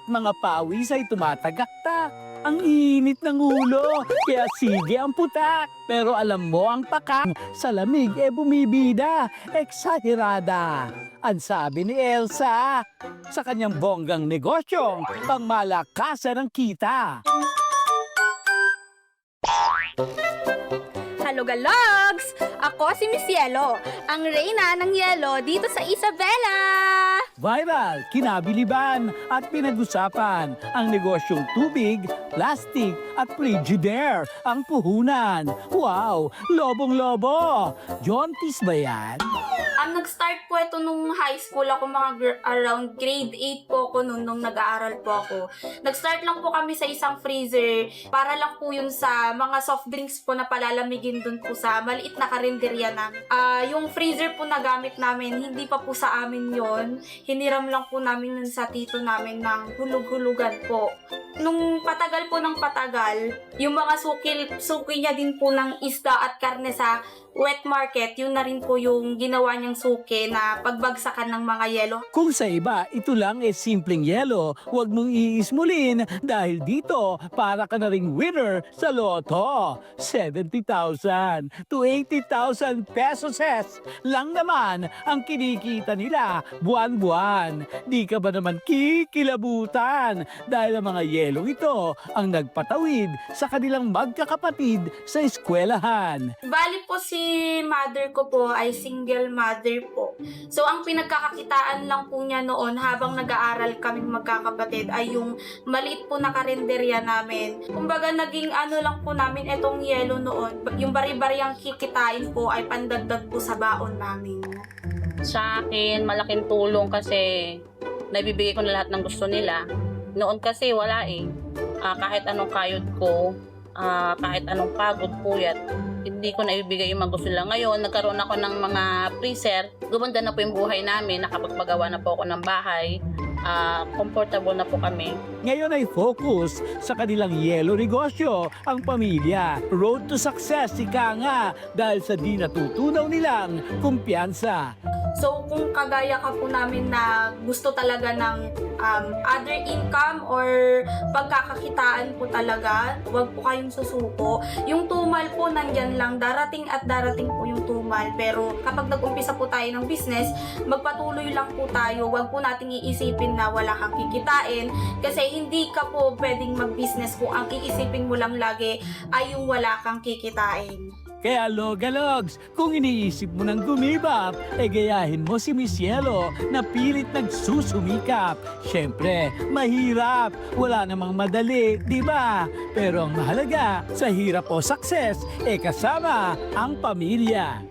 mga pawis ay tumatagaktak. Ang init ng ulo, kaya sige ang putak. Pero alam mo ang pakak, sa lamig bumibida, eksahirada. Ang sabi ni Elsa, sa kanyang bonggang negosyong pangmalakasan ng kita. Hello, Galogs! Ako si Miss Yelo, ang reyna ng yelo dito sa Isabela! Viral, kinabiliban at pinag-usapan ang negosyong tubig, plastic at Frigidaire ang puhunan. Wow, lobong-lobo! Jontis ba yan? Nag-start po ito nung high school ako, around grade 8 po ako nung nag-aaral po ako. Nag-start lang po kami sa isang freezer para lang po yun sa mga soft drinks po na palalamigin dun po sa maliit na karinderya namin. Yung freezer po na gamit namin, hindi pa po sa amin yon. Hiniram lang po namin nun sa tito namin ng hulug-hulugan po. Nung patagal po ng patagal, yung mga suki niya din po ng isda at karne sa wet market, yun na rin po yung ginawa niyang suki na pagbagsakan ng mga yelo. Kung sa iba, ito lang simpleng yelo, huwag mong iismulin dahil dito para ka na ring winner sa loto. 70,000 to 80,000 pesos lang naman ang kinikita nila buwan-buwan. Di ka ba naman kikilabutan dahil ang mga yelong ito ang nagpatawid sa kanilang magkakapatid sa eskwelahan. Bali po si mother ko po ay single mother po. So, ang pinagkakakitaan lang po niya noon habang nag-aaral kaming magkakapatid ay yung maliit po na karinderya namin. Kumbaga, naging lang po namin etong yelo noon. Yung bari-bariyang kikitain po ay pandagdag po sa baon namin. Sa akin, malaking tulong kasi naibibigay ko na lahat ng gusto nila. Noon kasi wala kahit anong kayod ko, kahit anong pagod, puyat, hindi ko naibigay yung mga gusto nila. Ngayon, nagkaroon ako ng mga freezer. Gumanda na po yung buhay namin. Nakapagpagawa na po ako ng bahay. Comfortable na po kami. Ngayon ay focus sa kanilang yelo negosyo ang pamilya. Road to success, ika nga, dahil sa di natutunaw nilang kumpiyansa. So, kung kagaya ka po namin na gusto talaga ng other income or pagkakakitaan po talaga, huwag po kayong susuko. Yung tumal po nandyan lang, darating at darating po yung tumal. Pero kapag nag-umpisa po tayo ng business, magpatuloy lang po tayo. Huwag po nating iisipin na wala kang kikitain kasi hindi ka po pwedeng mag-business kung ang iisipin mo lang lagi ay yung wala kang kikitain. Kaya Logalogs, kung iniisip mo nang gumibap, gayahin mo si Miss Yelo na pilit nagsusumikap. Siyempre, mahirap, wala namang madali, di ba? Pero ang mahalaga, sa hirap o success, kasama ang pamilya.